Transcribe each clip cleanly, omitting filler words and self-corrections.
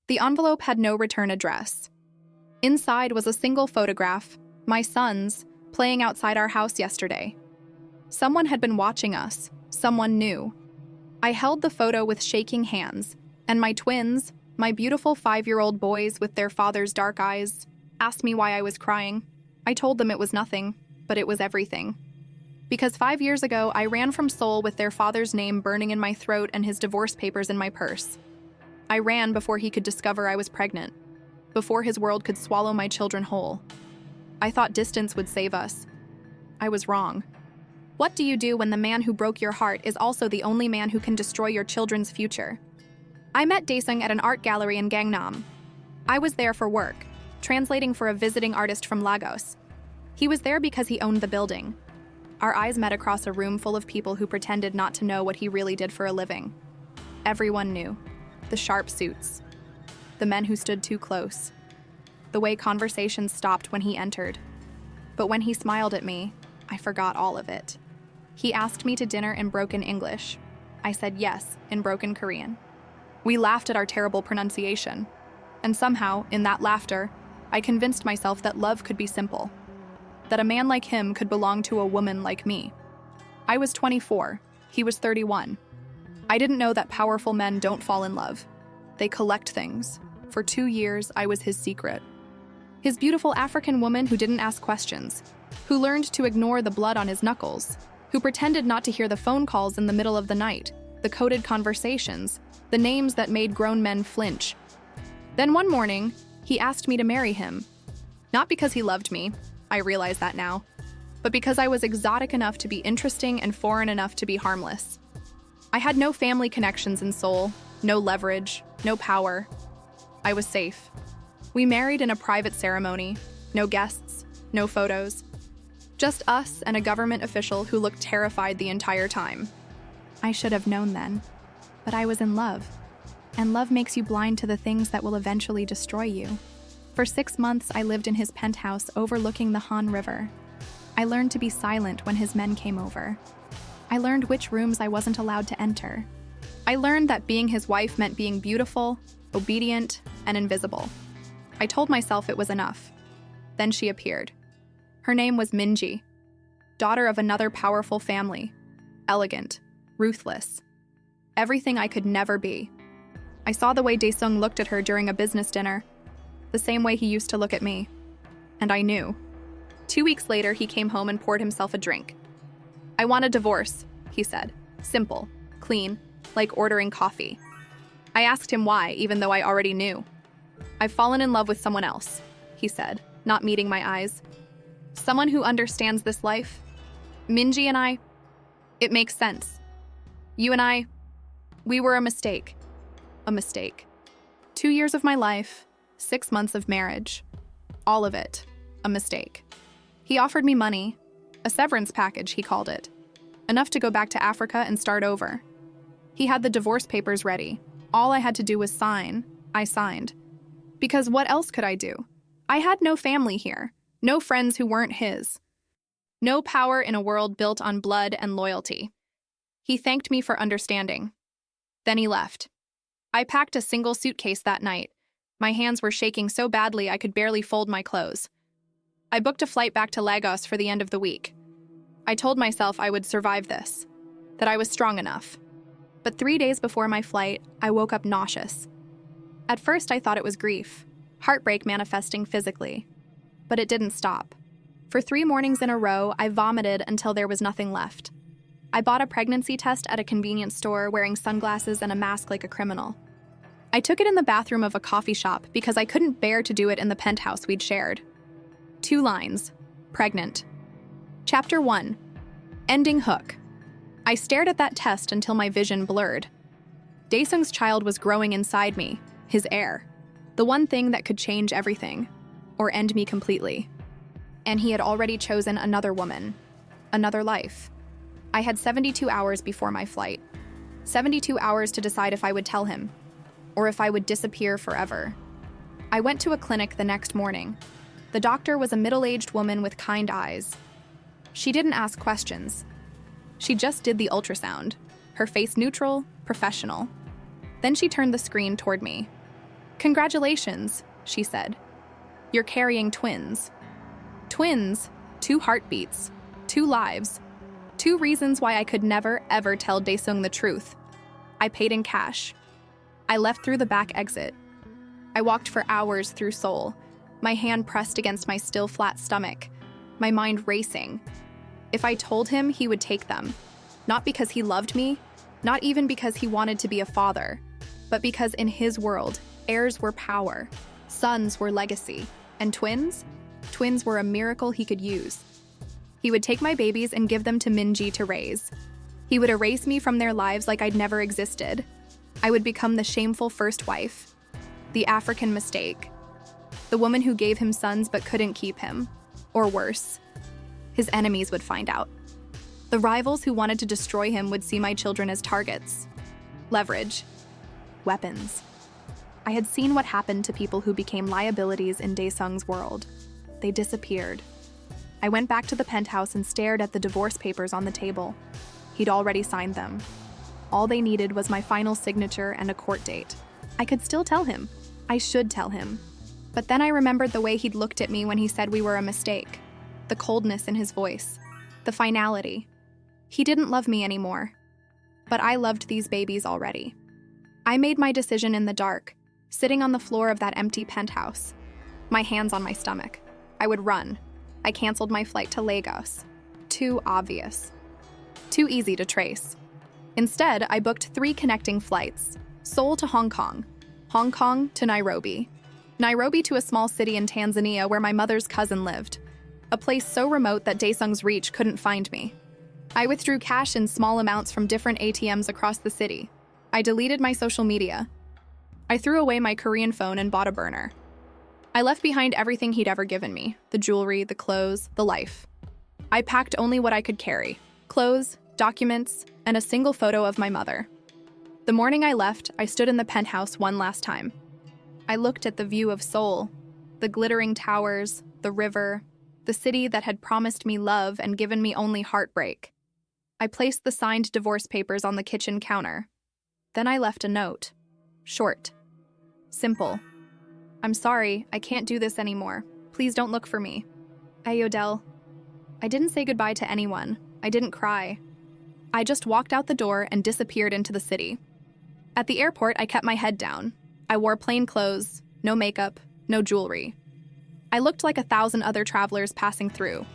The envelope had no return address. Inside was a single photograph, my son's, playing outside our house yesterday. Someone had been watching us, someone new. I held the photo with shaking hands, and my twins, my beautiful 5-year-old boys with their father's dark eyes, asked me why I was crying. I told them it was nothing, but it was everything. Because 5 years ago, I ran from Seoul with their father's name burning in my throat and his divorce papers in my purse. I ran before he could discover I was pregnant, before his world could swallow my children whole. I thought distance would save us. I was wrong. What do you do when the man who broke your heart is also the only man who can destroy your children's future? I met Daesung at an art gallery in Gangnam. I was there for work, translating for a visiting artist from Lagos. He was there because he owned the building. Our eyes met across a room full of people who pretended not to know what he really did for a living. Everyone knew. The sharp suits. The men who stood too close. The way conversations stopped when he entered. But when he smiled at me, I forgot all of it. He asked me to dinner in broken English. I said yes in broken Korean. We laughed at our terrible pronunciation. And somehow, in that laughter, I convinced myself that love could be simple. That a man like him could belong to a woman like me. I was 24. He was 31. I didn't know that powerful men don't fall in love. They collect things. For 2 years, I was his secret. His beautiful African woman who didn't ask questions, who learned to ignore the blood on his knuckles, who pretended not to hear the phone calls in the middle of the night, the coded conversations, the names that made grown men flinch. Then one morning, he asked me to marry him. Not because he loved me, I realize that now, but because I was exotic enough to be interesting and foreign enough to be harmless. I had no family connections in Seoul, no leverage, no power. I was safe. We married in a private ceremony, no guests, no photos. Just us and a government official who looked terrified the entire time. I should have known then, but I was in love. And love makes you blind to the things that will eventually destroy you. For 6 months, I lived in his penthouse overlooking the Han River. I learned to be silent when his men came over. I learned which rooms I wasn't allowed to enter. I learned that being his wife meant being beautiful, obedient, and invisible. I told myself it was enough. Then she appeared. Her name was Minji, daughter of another powerful family, elegant, ruthless. Everything I could never be. I saw the way Daesung looked at her during a business dinner, the same way he used to look at me. And I knew. 2 weeks later, he came home and poured himself a drink. I want a divorce, he said. Simple, clean, like ordering coffee. I asked him why, even though I already knew. I've fallen in love with someone else, he said, not meeting my eyes. Someone who understands this life. Minji and I, it makes sense. You and I, we were a mistake. A mistake. 2 years of my life, 6 months of marriage. All of it, a mistake. He offered me money, a severance package, he called it. Enough to go back to Africa and start over. He had the divorce papers ready. All I had to do was sign. I signed. Because what else could I do? I had no family here, no friends who weren't his. No power in a world built on blood and loyalty. He thanked me for understanding. Then he left. I packed a single suitcase that night. My hands were shaking so badly I could barely fold my clothes. I booked a flight back to Lagos for the end of the week. I told myself I would survive this, that I was strong enough. But 3 days before my flight, I woke up nauseous. At first, I thought it was grief, heartbreak manifesting physically. But it didn't stop. For 3 mornings in a row, I vomited until there was nothing left. I bought a pregnancy test at a convenience store wearing sunglasses and a mask like a criminal. I took it in the bathroom of a coffee shop because I couldn't bear to do it in the penthouse we'd shared. 2 lines. Pregnant. Chapter 1. Ending hook. I stared at that test until my vision blurred. Daesung's child was growing inside me, his heir. The one thing that could change everything, or end me completely. And he had already chosen another woman, another life. I had 72 hours before my flight. 72 hours to decide if I would tell him, or if I would disappear forever. I went to a clinic the next morning. The doctor was a middle-aged woman with kind eyes. She didn't ask questions. She just did the ultrasound, her face neutral, professional. Then she turned the screen toward me. "Congratulations," she said. "You're carrying twins." Twins, 2 heartbeats, 2 lives, 2 reasons why I could never, ever tell Daesung the truth. I paid in cash. I left through the back exit. I walked for hours through Seoul, my hand pressed against my still flat stomach, my mind racing. If I told him, he would take them. Not because he loved me, not even because he wanted to be a father, but because in his world, heirs were power, sons were legacy, and twins were a miracle he could use. He would take my babies and give them to Minji to raise. He would erase me from their lives like I'd never existed. I would become the shameful first wife, the African mistake, the woman who gave him sons but couldn't keep him. Or worse, his enemies would find out. The rivals who wanted to destroy him would see my children as targets. Leverage. Weapons. I had seen what happened to people who became liabilities in Daesung's world. They disappeared. I went back to the penthouse and stared at the divorce papers on the table. He'd already signed them. All they needed was my final signature and a court date. I could still tell him. I should tell him. But then I remembered the way he'd looked at me when he said we were a mistake. The coldness in his voice. The finality. He didn't love me anymore. But I loved these babies already. I made my decision in the dark, sitting on the floor of that empty penthouse, my hands on my stomach. I would run. I canceled my flight to Lagos. Too obvious. Too easy to trace. Instead, I booked 3 connecting flights: Seoul to Hong Kong to Nairobi, Nairobi to a small city in Tanzania where my mother's cousin lived, a place so remote that Daesung's reach couldn't find me. I withdrew cash in small amounts from different ATMs across the city. I deleted my social media. I threw away my Korean phone and bought a burner. I left behind everything he'd ever given me: the jewelry, the clothes, the life. I packed only what I could carry: clothes, documents, and a single photo of my mother. The morning I left, I stood in the penthouse one last time. I looked at the view of Seoul, the glittering towers, the river, the city that had promised me love and given me only heartbreak. I placed the signed divorce papers on the kitchen counter. Then I left a note. Short. Simple. "I'm sorry, I can't do this anymore. Please don't look for me. Ayodel." I didn't say goodbye to anyone. I didn't cry. I just walked out the door and disappeared into the city. At the airport, I kept my head down. I wore plain clothes, no makeup, no jewelry. I looked like 1,000 other travelers passing through.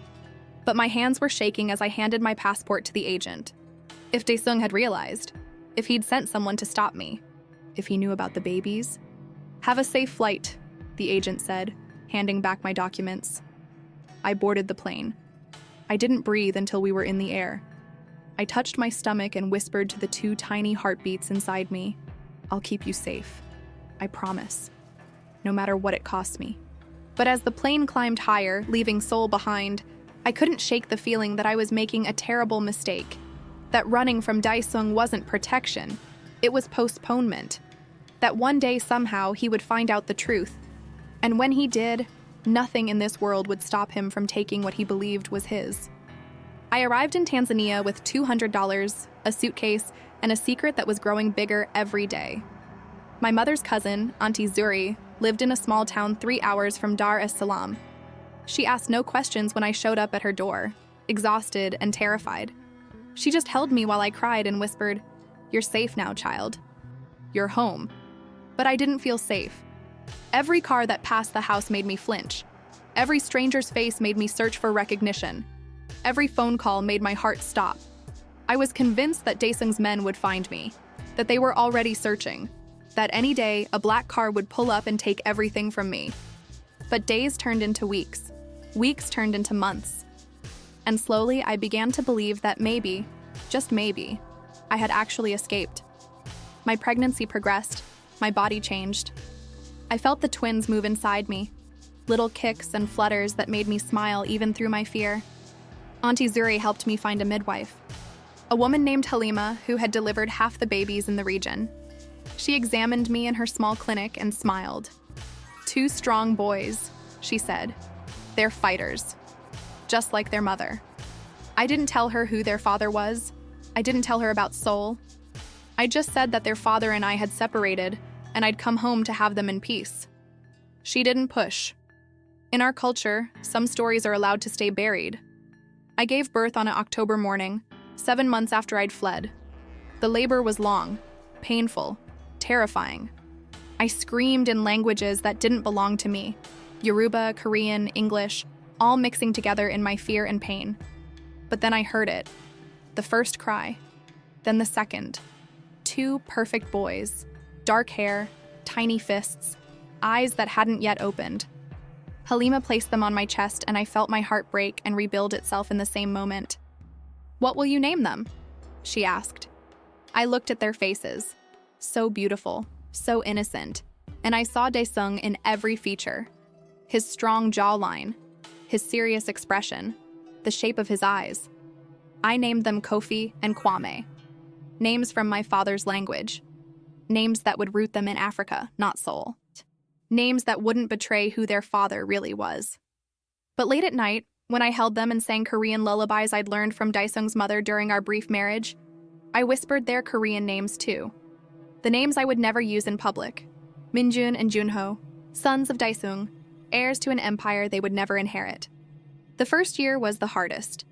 But my hands were shaking as I handed my passport to the agent. If Daesung had realized, if he'd sent someone to stop me, if he knew about the babies. "Have a safe flight," the agent said, handing back my documents. I boarded the plane. I didn't breathe until we were in the air. I touched my stomach and whispered to the 2 tiny heartbeats inside me, "I'll keep you safe. I promise. No matter what it costs me." But as the plane climbed higher, leaving Seoul behind, I couldn't shake the feeling that I was making a terrible mistake. That running from Daesung wasn't protection. It was postponement. That one day somehow he would find out the truth. And when he did, nothing in this world would stop him from taking what he believed was his. I arrived in Tanzania with $200, a suitcase, and a secret that was growing bigger every day. My mother's cousin, Auntie Zuri, lived in a small town 3 hours from Dar es Salaam. She asked no questions when I showed up at her door, exhausted and terrified. She just held me while I cried and whispered, "You're safe now, child. You're home." But I didn't feel safe. Every car that passed the house made me flinch. Every stranger's face made me search for recognition. Every phone call made my heart stop. I was convinced that Daesung's men would find me, that they were already searching, that any day a black car would pull up and take everything from me. But days turned into weeks. Weeks turned into months. And slowly I began to believe that maybe, just maybe, I had actually escaped. My pregnancy progressed. My body changed. I felt the twins move inside me, little kicks and flutters that made me smile even through my fear. Auntie Zuri helped me find a midwife, a woman named Halima who had delivered half the babies in the region. She examined me in her small clinic and smiled. "2 strong boys," she said. "They're fighters, just like their mother." I didn't tell her who their father was. I didn't tell her about Seoul. I just said that their father and I had separated, and I'd come home to have them in peace. She didn't push. In our culture, some stories are allowed to stay buried. I gave birth on an October morning, 7 months after I'd fled. The labor was long, painful, terrifying. I screamed in languages that didn't belong to me. Yoruba, Korean, English, all mixing together in my fear and pain. But then I heard it. The first cry, then the second. 2 perfect boys, dark hair, tiny fists, eyes that hadn't yet opened. Halima placed them on my chest and I felt my heart break and rebuild itself in the same moment. "What will you name them?" she asked. I looked at their faces. So beautiful, so innocent, and I saw Daesung in every feature. His strong jawline, his serious expression, the shape of his eyes. I named them Kofi and Kwame. Names from my father's language. Names that would root them in Africa, not Seoul. Names that wouldn't betray who their father really was. But late at night, when I held them and sang Korean lullabies I'd learned from Daesung's mother during our brief marriage, I whispered their Korean names too. The names I would never use in public. Minjun and Junho, sons of Daesung, heirs to an empire they would never inherit. The first year was the hardest.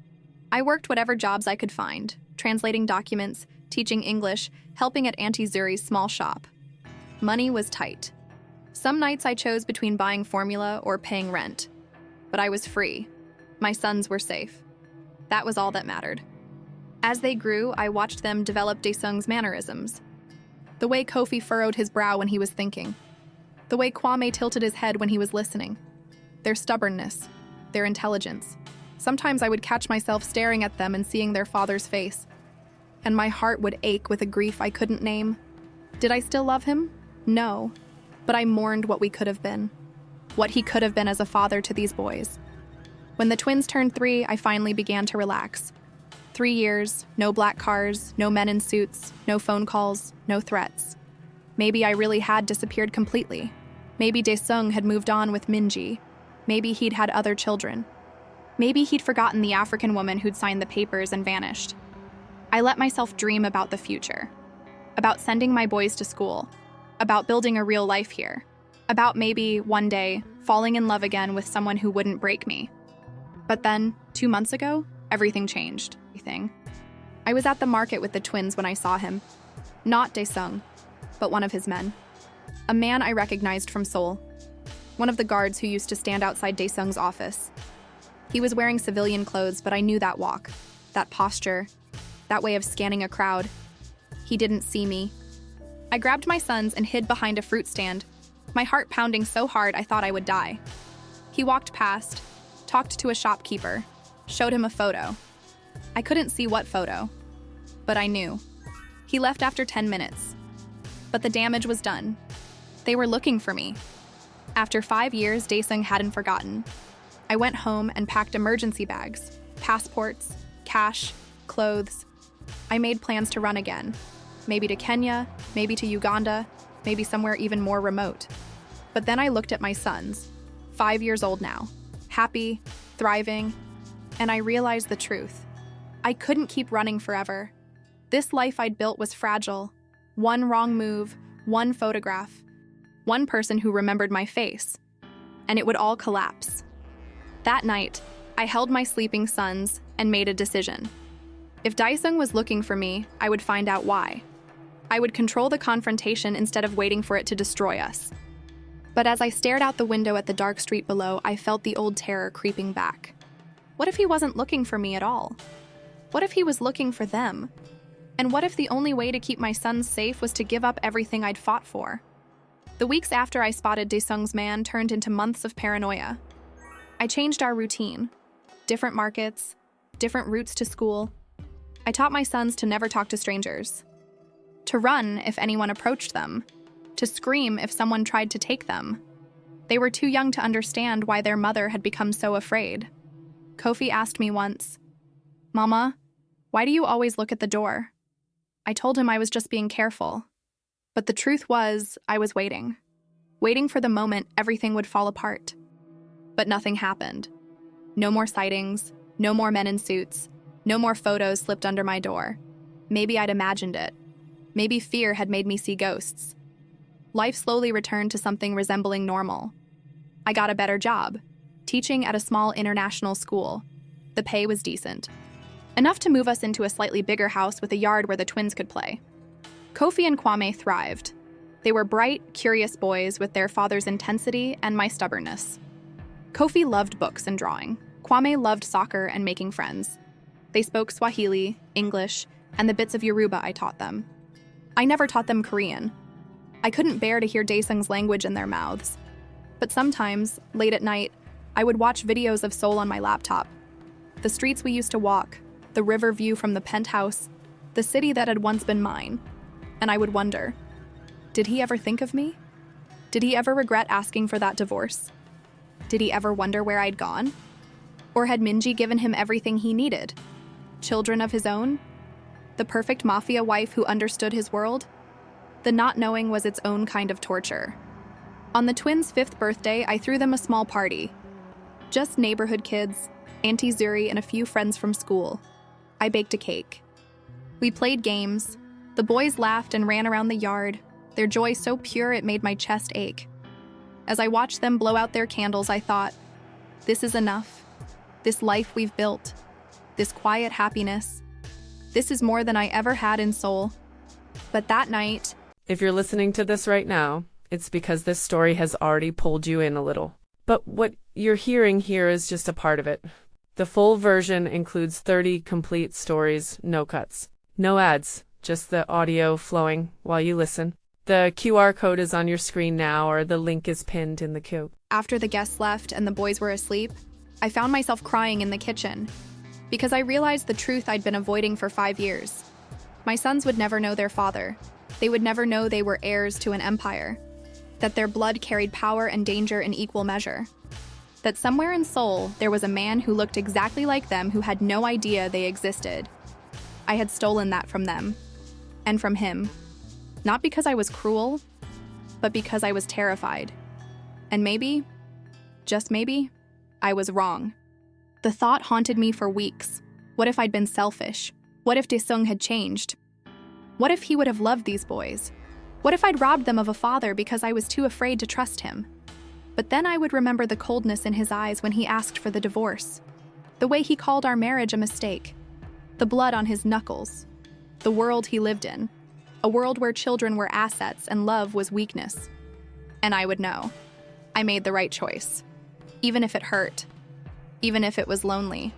I worked whatever jobs I could find, translating documents, teaching English, helping at Auntie Zuri's small shop. Money was tight. Some nights I chose between buying formula or paying rent. But I was free. My sons were safe. That was all that mattered. As they grew, I watched them develop Daesung's mannerisms. The way Kofi furrowed his brow when he was thinking. The way Kwame tilted his head when he was listening. Their stubbornness. Their intelligence. Sometimes I would catch myself staring at them and seeing their father's face. And my heart would ache with a grief I couldn't name. Did I still love him? No. But I mourned what we could have been. What he could have been as a father to these boys. When the twins turned 3, I finally began to relax. 3 years, no black cars, no men in suits, no phone calls, no threats. Maybe I really had disappeared completely. Maybe Daesung had moved on with Minji. Maybe he'd had other children. Maybe he'd forgotten the African woman who'd signed the papers and vanished. I let myself dream about the future. About sending my boys to school. About building a real life here. About maybe, one day, falling in love again with someone who wouldn't break me. But then, 2 months ago, everything changed. I was at the market with the twins when I saw him. Not Daesung, but one of his men. A man I recognized from Seoul. One of the guards who used to stand outside Daesung's office. He was wearing civilian clothes, but I knew that walk, that posture, that way of scanning a crowd. He didn't see me. I grabbed my sons and hid behind a fruit stand, my heart pounding so hard I thought I would die. He walked past, talked to a shopkeeper, showed him a photo. I couldn't see what photo, but I knew. He left after 10 minutes. But the damage was done. They were looking for me. After 5 years, Daesung hadn't forgotten. I went home and packed emergency bags, passports, cash, clothes. I made plans to run again. Maybe to Kenya, maybe to Uganda, maybe somewhere even more remote. But then I looked at my sons, 5 years old now, happy, thriving, and I realized the truth. I couldn't keep running forever. This life I'd built was fragile. One wrong move, one photograph, one person who remembered my face, and it would all collapse. That night, I held my sleeping sons and made a decision. If Daesung was looking for me, I would find out why. I would control the confrontation instead of waiting for it to destroy us. But as I stared out the window at the dark street below, I felt the old terror creeping back. What if he wasn't looking for me at all? What if he was looking for them? And what if the only way to keep my sons safe was to give up everything I'd fought for? The weeks after I spotted Daesung's man turned into months of paranoia. I changed our routine. Different markets, different routes to school. I taught my sons to never talk to strangers. To run if anyone approached them. To scream if someone tried to take them. They were too young to understand why their mother had become so afraid. Kofi asked me once, "Mama, why do you always look at the door?" I told him I was just being careful. But the truth was, I was waiting. Waiting for the moment everything would fall apart. But nothing happened. No more sightings, no more men in suits, no more photos slipped under my door. Maybe I'd imagined it. Maybe fear had made me see ghosts. Life slowly returned to something resembling normal. I got a better job, teaching at a small international school. The pay was decent, enough to move us into a slightly bigger house with a yard where the twins could play. Kofi and Kwame thrived. They were bright, curious boys with their father's intensity and my stubbornness. Kofi loved books and drawing. Kwame loved soccer and making friends. They spoke Swahili, English, and the bits of Yoruba I taught them. I never taught them Korean. I couldn't bear to hear Daesung's language in their mouths. But sometimes, late at night, I would watch videos of Seoul on my laptop. The streets we used to walk, the river view from the penthouse, the city that had once been mine. And I would wonder, did he ever think of me? Did he ever regret asking for that divorce? Did he ever wonder where I'd gone? Or had Minji given him everything he needed? Children of his own? The perfect mafia wife who understood his world? The not knowing was its own kind of torture. On the twins' 5th birthday, I threw them a small party. Just neighborhood kids, Auntie Zuri, and a few friends from school. I baked a cake. We played games. The boys laughed and ran around the yard, their joy so pure it made my chest ache. As I watched them blow out their candles, I thought, this is enough. This life we've built. This quiet happiness. This is more than I ever had in Seoul. But that night... If you're listening to this right now, it's because this story has already pulled you in a little. But what you're hearing here is just a part of it. The full version includes 30 complete stories, no cuts. No ads, just the audio flowing while you listen. The QR code is on your screen now, or the link is pinned in the queue. After the guests left and the boys were asleep, I found myself crying in the kitchen because I realized the truth I'd been avoiding for 5 years. My sons would never know their father. They would never know they were heirs to an empire, that their blood carried power and danger in equal measure, that somewhere in Seoul there was a man who looked exactly like them who had no idea they existed. I had stolen that from them, and from him, not because I was cruel, but because I was terrified. And maybe, just maybe, I was wrong. The thought haunted me for weeks. What if I'd been selfish? What if Daesung had changed? What if he would have loved these boys? What if I'd robbed them of a father because I was too afraid to trust him? But then I would remember the coldness in his eyes when he asked for the divorce, the way he called our marriage a mistake, the blood on his knuckles, the world he lived in, a world where children were assets and love was weakness. And I would know. I made the right choice. Even if it hurt. Even if it was lonely.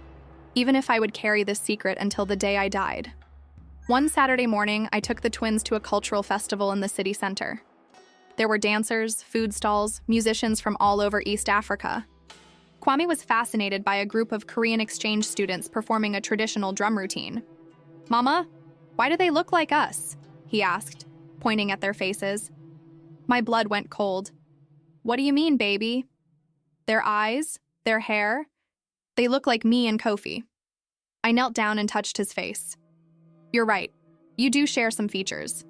Even if I would carry this secret until the day I died. One Saturday morning, I took the twins to a cultural festival in the city center. There were dancers, food stalls, musicians from all over East Africa. Kwame was fascinated by a group of Korean exchange students performing a traditional drum routine. "Mama, why do they look like us?" he asked, pointing at their faces. My blood went cold. "What do you mean, baby?" "Their eyes, their hair, they look like me and Kofi." I knelt down and touched his face. "You're right. You do share some features.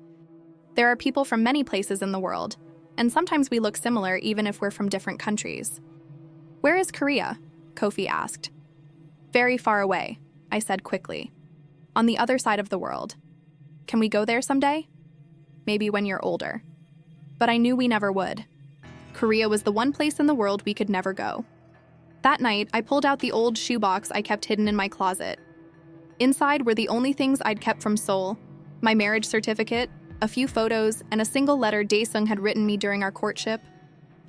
There are people from many places in the world, and sometimes we look similar even if we're from different countries." "Where is Korea?" Kofi asked. "Very far away," I said quickly. "On the other side of the world. Can we go there someday? Maybe when you're older." But I knew we never would. Korea was the one place in the world we could never go. That night, I pulled out the old shoebox I kept hidden in my closet. Inside were the only things I'd kept from Seoul: my marriage certificate, a few photos, and a single letter Daesung had written me during our courtship.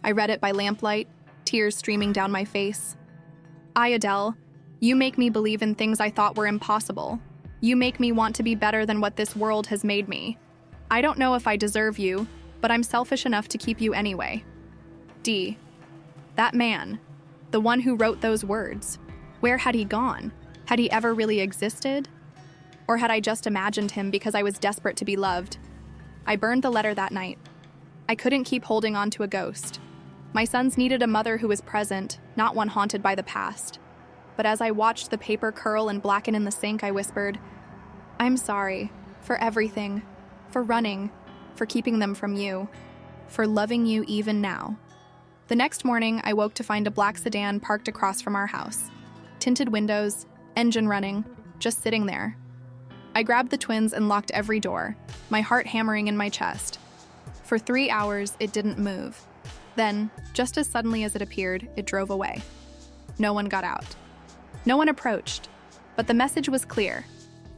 I read it by lamplight, tears streaming down my face. Adele, you make me believe in things I thought were impossible. You make me want to be better than what this world has made me. I don't know if I deserve you, but I'm selfish enough to keep you anyway. D. That man, the one who wrote those words, where had he gone? Had he ever really existed? Or had I just imagined him because I was desperate to be loved? I burned the letter that night. I couldn't keep holding on to a ghost. My sons needed a mother who was present, not one haunted by the past. But as I watched the paper curl and blacken in the sink, I whispered, "I'm sorry for everything, for running, for keeping them from you, for loving you even now." The next morning, I woke to find a black sedan parked across from our house. Tinted windows, engine running, just sitting there. I grabbed the twins and locked every door, my heart hammering in my chest. For 3 hours, it didn't move. Then, just as suddenly as it appeared, it drove away. No one got out. No one approached. But the message was clear.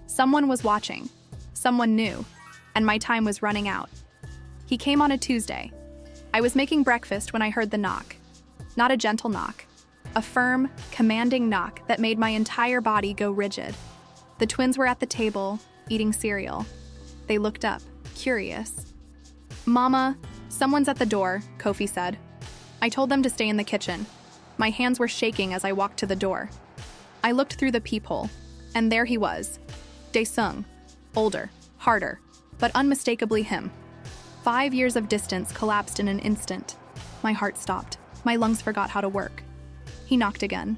Someone was watching. Someone knew. And my time was running out. He came on a Tuesday. I was making breakfast when I heard the knock. Not a gentle knock. A firm, commanding knock that made my entire body go rigid. The twins were at the table, eating cereal. They looked up, curious. "Mama, someone's at the door," Kofi said. I told them to stay in the kitchen. My hands were shaking as I walked to the door. I looked through the peephole, and there he was. Dae-sung. Older, harder, but unmistakably him. 5 years of distance collapsed in an instant. My heart stopped. My lungs forgot how to work. He knocked again.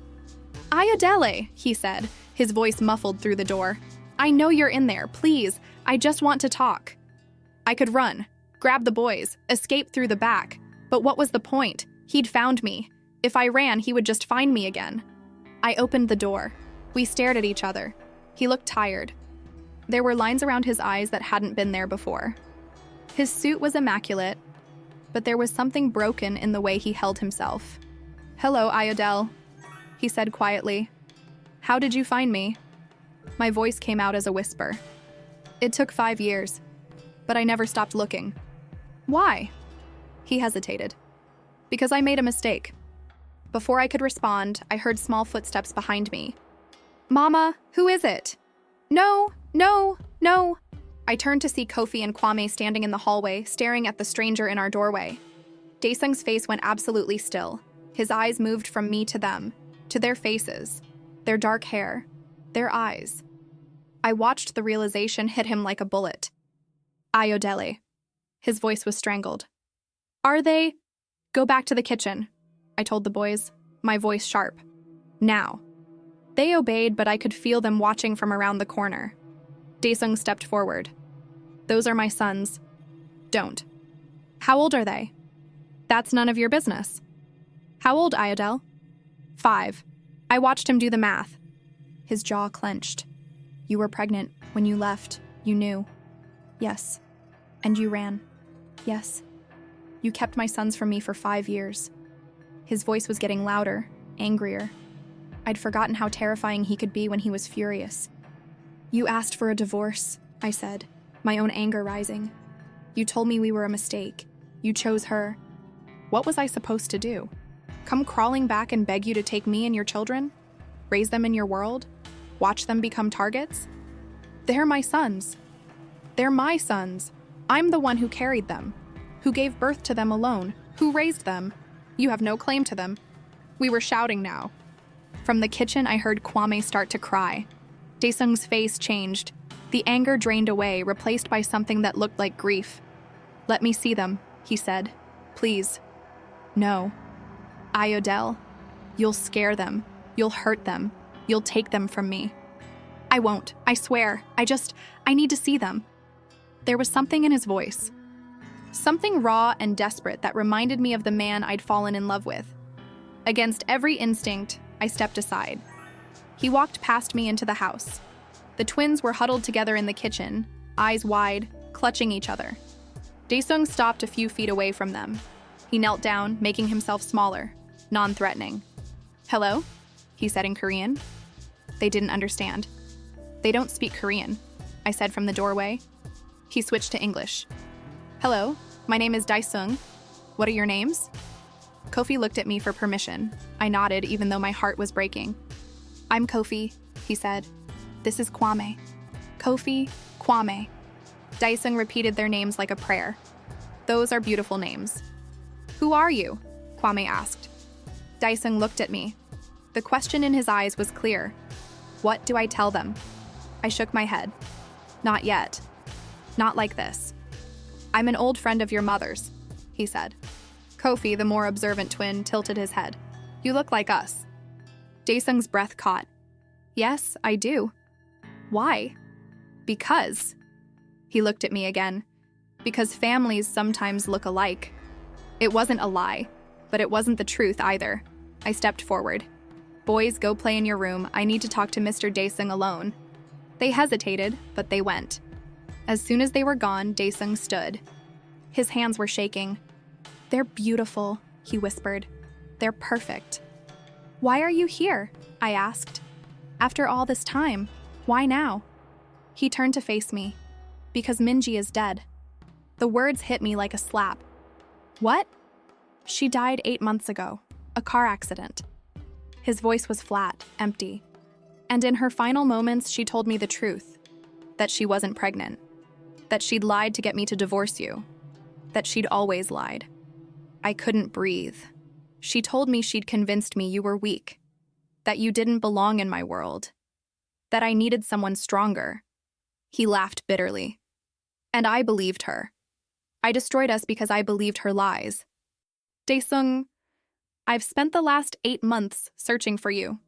"Ayodele," he said, his voice muffled through the door. "I know you're in there. Please, I just want to talk." I could run, grab the boys, escape through the back. But what was the point? He'd found me. If I ran, he would just find me again. I opened the door. We stared at each other. He looked tired. There were lines around his eyes that hadn't been there before. His suit was immaculate, but there was something broken in the way he held himself. "Hello, Ayodele," he said quietly. "How did you find me?" My voice came out as a whisper. "It took 5 years, but I never stopped looking." "Why?" He hesitated. "Because I made a mistake." Before I could respond, I heard small footsteps behind me. "Mama, who is it?" "No, no, no." I turned to see Kofi and Kwame standing in the hallway, staring at the stranger in our doorway. Dae-sung's face went absolutely still. His eyes moved from me to them, to their faces, their dark hair, their eyes. I watched the realization hit him like a bullet. "Ayodele." His voice was strangled. "Are they?" "Go back to the kitchen," I told the boys, my voice sharp. "Now." They obeyed, but I could feel them watching from around the corner. Dae-sung stepped forward. "Those are my sons. Don't." "How old are they?" "That's none of your business." "How old, Ayodele?" 5. I watched him do the math. His jaw clenched. "You were pregnant. When you left, you knew." "Yes." "And you ran." "Yes." "You kept my sons from me for 5 years." His voice was getting louder, angrier. I'd forgotten how terrifying he could be when he was furious. "You asked for a divorce," I said, my own anger rising. "You told me we were a mistake. You chose her." What was I supposed to do? Come crawling back and beg you to take me and your children? Raise them in your world? Watch them become targets? They're my sons. They're my sons. I'm the one who carried them, who gave birth to them alone, who raised them. You have no claim to them. We were shouting now. From the kitchen, I heard Kwame start to cry. Dae-sung's face changed. The anger drained away, replaced by something that looked like grief. "Let me see them," he said. "Please." "No." "Ayodele, you'll scare them. You'll hurt them. You'll take them from me." "I won't. I swear. I need to see them." There was something in his voice. Something raw and desperate that reminded me of the man I'd fallen in love with. Against every instinct, I stepped aside. He walked past me into the house. The twins were huddled together in the kitchen, eyes wide, clutching each other. Dae-sung stopped a few feet away from them. He knelt down, making himself smaller, non-threatening. "Hello?" he said in Korean. They didn't understand. "They don't speak Korean," I said from the doorway. He switched to English. "Hello, my name is Dae-sung. What are your names?" Kofi looked at me for permission. I nodded, even though my heart was breaking. "I'm Kofi," he said. "This is Kwame." Kofi, Kwame. Dae-sung repeated their names like a prayer. "Those are beautiful names." "Who are you?" Kwame asked. Dae-sung looked at me. The question in his eyes was clear. What do I tell them? I shook my head. "Not yet. Not like this." "I'm an old friend of your mother's," he said. Kofi, the more observant twin, tilted his head. "You look like us." Dae-sung's breath caught. "Yes, I do." "Why?" "Because." He looked at me again. "Because families sometimes look alike." It wasn't a lie, but it wasn't the truth either. I stepped forward. "Boys, go play in your room. I need to talk to Mr. Dae-sung alone." They hesitated, but they went. As soon as they were gone, Dae-sung stood. His hands were shaking. "They're beautiful," he whispered. "They're perfect." "Why are you here?" I asked. "After all this time, why now?" He turned to face me. "Because Minji is dead." The words hit me like a slap. "What?" "She died 8 months ago. A car accident." His voice was flat, empty. And in her final moments, she told me the truth. That she wasn't pregnant. That she'd lied to get me to divorce you. That she'd always lied. I couldn't breathe. She told me she'd convinced me you were weak. That you didn't belong in my world. That I needed someone stronger. He laughed bitterly. And I believed her. I destroyed us because I believed her lies. Daesung, I've spent the last 8 months searching for you.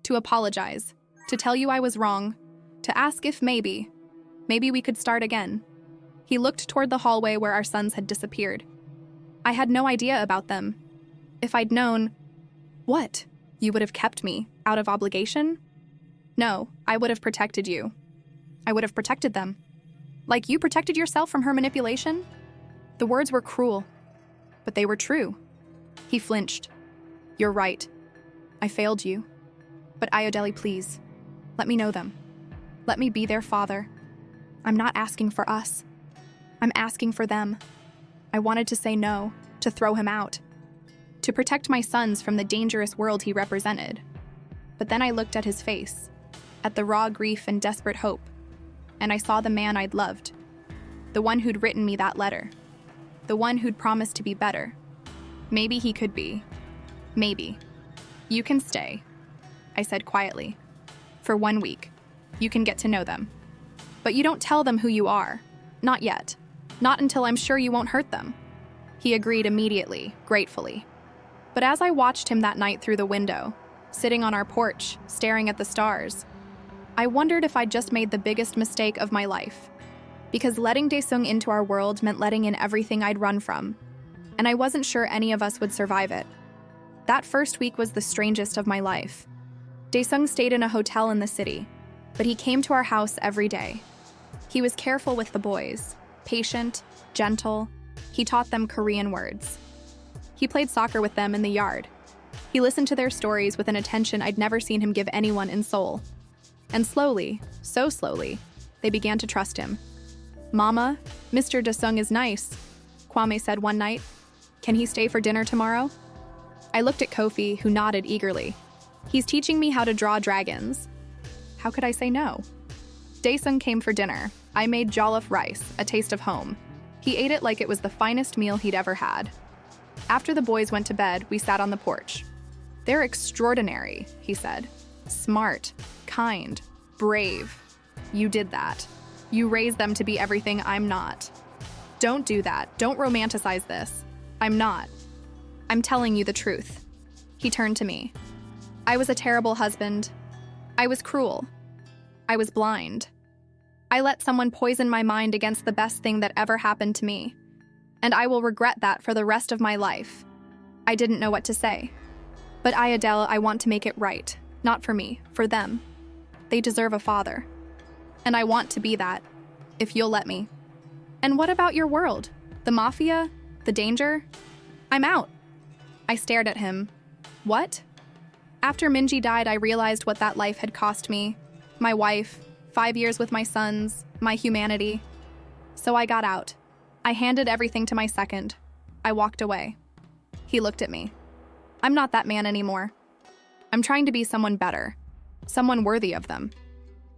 To apologize. To tell you I was wrong. To ask if maybe we could start again. He looked toward the hallway where our sons had disappeared. I had no idea about them. If I'd known... What? You would have kept me, out of obligation? No, I would have protected you. I would have protected them. Like you protected yourself from her manipulation? The words were cruel, but they were true. He flinched. You're right. I failed you. But Ayodele, please, let me know them. Let me be their father. I'm not asking for us. I'm asking for them. I wanted to say no, to throw him out, to protect my sons from the dangerous world he represented. But then I looked at his face, at the raw grief and desperate hope, and I saw the man I'd loved, the one who'd written me that letter, the one who'd promised to be better. Maybe he could be. Maybe. You can stay, I said quietly. For 1 week. You can get to know them. But you don't tell them who you are. Not yet. Not until I'm sure you won't hurt them. He agreed immediately, gratefully. But as I watched him that night through the window, sitting on our porch, staring at the stars, I wondered if I'd just made the biggest mistake of my life. Because letting Daesung into our world meant letting in everything I'd run from. And I wasn't sure any of us would survive it. That first week was the strangest of my life. Daesung stayed in a hotel in the city, but he came to our house every day. He was careful with the boys, patient, gentle. He taught them Korean words. He played soccer with them in the yard. He listened to their stories with an attention I'd never seen him give anyone in Seoul. And slowly, so slowly, they began to trust him. "Mama, Mr. Daesung is nice," Kwame said one night. "Can he stay for dinner tomorrow?" I looked at Kofi, who nodded eagerly. "He's teaching me how to draw dragons." How could I say no? Daesung came for dinner. I made jollof rice, a taste of home. He ate it like it was the finest meal he'd ever had. After the boys went to bed, we sat on the porch. "They're extraordinary," he said. "Smart, kind, brave. You did that. You raised them to be everything I'm not. Don't do that. Don't romanticize this. I'm not. I'm telling you the truth." He turned to me. "I was a terrible husband. I was cruel. I was blind. I let someone poison my mind against the best thing that ever happened to me. And I will regret that for the rest of my life." I didn't know what to say. "But Ayodele, I want to make it right. Not for me, for them. They deserve a father. And I want to be that, if you'll let me." "And what about your world? The mafia? The danger?" "I'm out." I stared at him. "What?" After Minji died, I realized what that life had cost me. My wife, 5 years with my sons, my humanity. So I got out. I handed everything to my second. I walked away. He looked at me. "I'm not that man anymore. I'm trying to be someone better, someone worthy of them.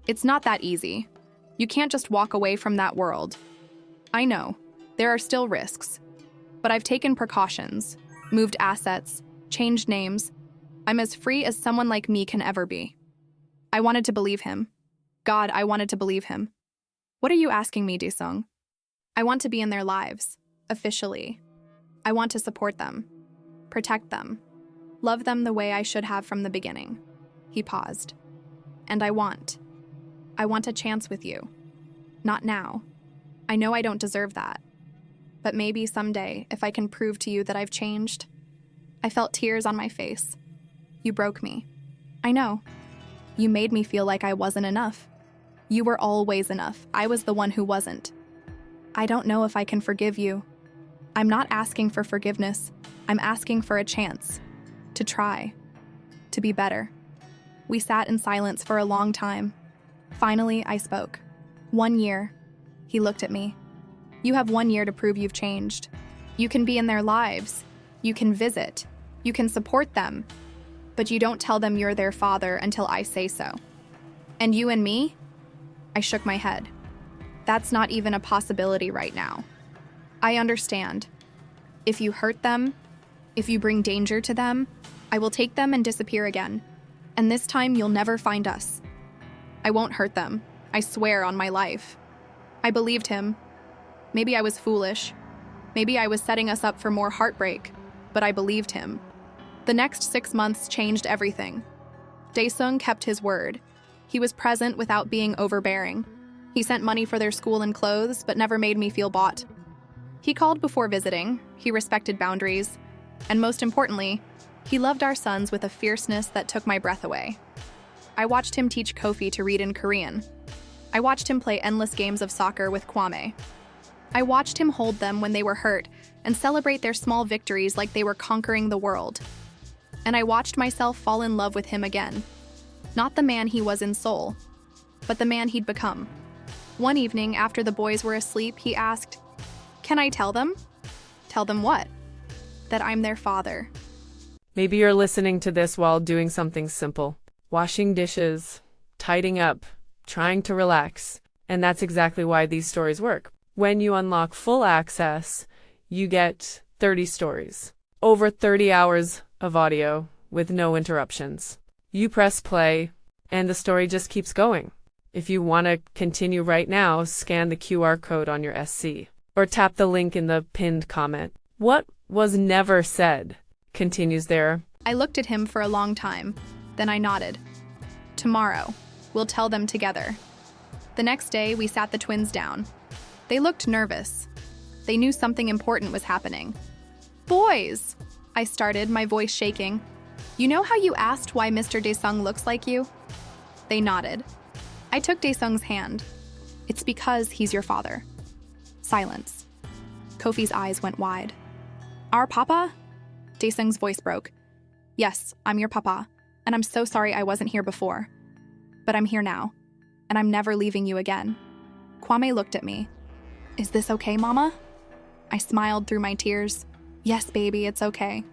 It's not that easy. You can't just walk away from that world. I know, there are still risks. But I've taken precautions, moved assets, changed names. I'm as free as someone like me can ever be." I wanted to believe him. God, I wanted to believe him. "What are you asking me, Daesung?" "I want to be in their lives, officially. I want to support them, protect them, love them the way I should have from the beginning." He paused. "And I want a chance with you. Not now. I know I don't deserve that. But maybe someday, if I can prove to you that I've changed." I felt tears on my face. "You broke me. I know. You made me feel like I wasn't enough. You were always enough. I was the one who wasn't. I don't know if I can forgive you. I'm not asking for forgiveness. I'm asking for a chance. To try. To be better. We sat in silence for a long time. Finally, I spoke. 1 year. He looked at me. You have 1 year to prove you've changed. You can be in their lives. You can visit. You can support them. But you don't tell them you're their father until I say so. And you and me? I shook my head. That's not even a possibility right now. I understand. If you hurt them, if you bring danger to them, I will take them and disappear again. And this time you'll never find us. I won't hurt them. I swear on my life. I believed him. Maybe I was foolish. Maybe I was setting us up for more heartbreak, but I believed him. The next 6 months changed everything. Daesung kept his word. He was present without being overbearing. He sent money for their school and clothes, but never made me feel bought. He called before visiting. He respected boundaries. And most importantly, he loved our sons with a fierceness that took my breath away. I watched him teach Kofi to read in Korean. I watched him play endless games of soccer with Kwame. I watched him hold them when they were hurt and celebrate their small victories like they were conquering the world. And I watched myself fall in love with him again. Not the man he was in soul, but the man he'd become. One evening, after the boys were asleep, he asked, "Can I tell them?" "Tell them what?" "That I'm their father." Maybe you're listening to this while doing something simple. Washing dishes, tidying up, trying to relax. And that's exactly why these stories work. When you unlock full access, you get 30 stories. Over 30 hours of audio with no interruptions. You press play, and the story just keeps going. If you want to continue right now, scan the QR code on your SC, or tap the link in the pinned comment. What was never said continues there. I looked at him for a long time. Then I nodded. Tomorrow, we'll tell them together. The next day, we sat the twins down. They looked nervous. They knew something important was happening. "Boys," I started, my voice shaking. "You know how you asked why Mr. Daesung looks like you?" They nodded. I took Daesung's hand. "It's because he's your father." Silence. Kofi's eyes went wide. "Our papa?" Daesung's voice broke. "Yes, I'm your papa, and I'm so sorry I wasn't here before. But I'm here now, and I'm never leaving you again." Kwame looked at me. "Is this okay, Mama?" I smiled through my tears. "Yes, baby, it's okay."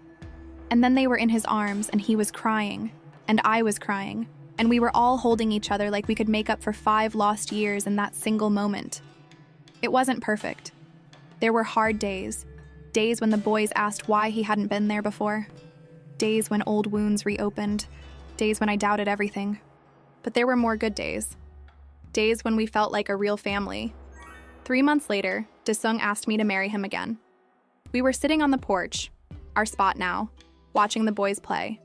And then they were in his arms, and he was crying, and I was crying, and we were all holding each other like we could make up for 5 lost years in that single moment. It wasn't perfect. There were hard days, days when the boys asked why he hadn't been there before, days when old wounds reopened, days when I doubted everything. But there were more good days. Days when we felt like a real family. 3 months later, Daesung asked me to marry him again. We were sitting on the porch, our spot now, watching the boys play.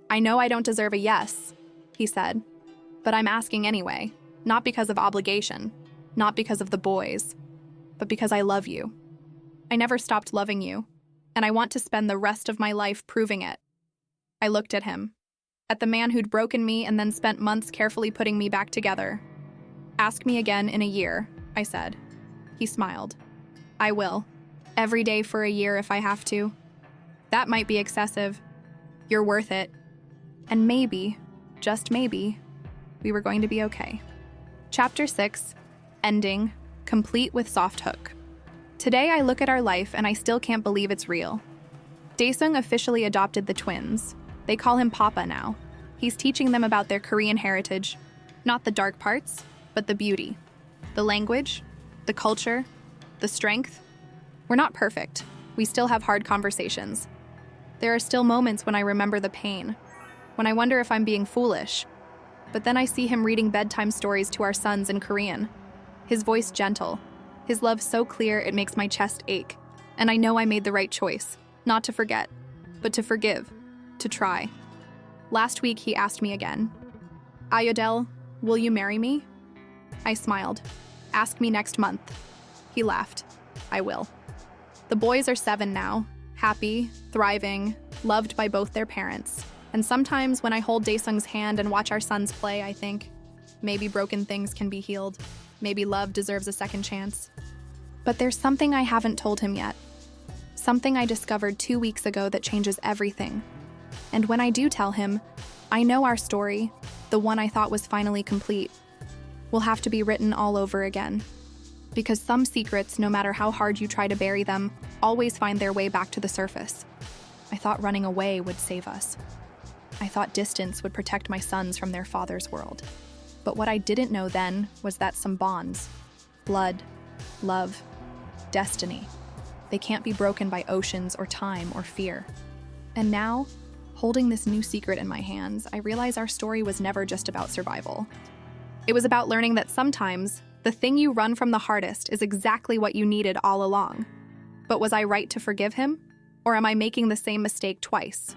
"I know I don't deserve a yes," he said, "but I'm asking anyway, not because of obligation, not because of the boys, but because I love you. I never stopped loving you, and I want to spend the rest of my life proving it." I looked at him, at the man who'd broken me and then spent months carefully putting me back together. "Ask me again in a year," I said. He smiled. "I will. Every day for a year if I have to. That might be excessive. You're worth it. And maybe, just maybe, we were going to be okay." Chapter 6, Ending, complete with soft hook. Today I look at our life and I still can't believe it's real. Daesung officially adopted the twins. They call him Papa now. He's teaching them about their Korean heritage. Not the dark parts, but the beauty. The language, the culture, the strength. We're not perfect. We still have hard conversations. There are still moments when I remember the pain, when I wonder if I'm being foolish. But then I see him reading bedtime stories to our sons in Korean. His voice gentle, his love so clear it makes my chest ache. And I know I made the right choice, not to forget, but to forgive, to try. Last week he asked me again, "Ayodele, will you marry me?" I smiled. "Ask me next month." He laughed. "I will." The boys are 7 now, happy, thriving, loved by both their parents. And sometimes when I hold Daesung's hand and watch our sons play, I think, maybe broken things can be healed. Maybe love deserves a second chance. But there's something I haven't told him yet. Something I discovered 2 weeks ago that changes everything. And when I do tell him, I know our story, the one I thought was finally complete, will have to be written all over again. Because some secrets, no matter how hard you try to bury them, always find their way back to the surface. I thought running away would save us. I thought distance would protect my sons from their father's world. But what I didn't know then was that some bonds, blood, love, destiny, they can't be broken by oceans or time or fear. And now, holding this new secret in my hands, I realize our story was never just about survival. It was about learning that sometimes the thing you run from the hardest is exactly what you needed all along. But was I right to forgive him? Or am I making the same mistake twice?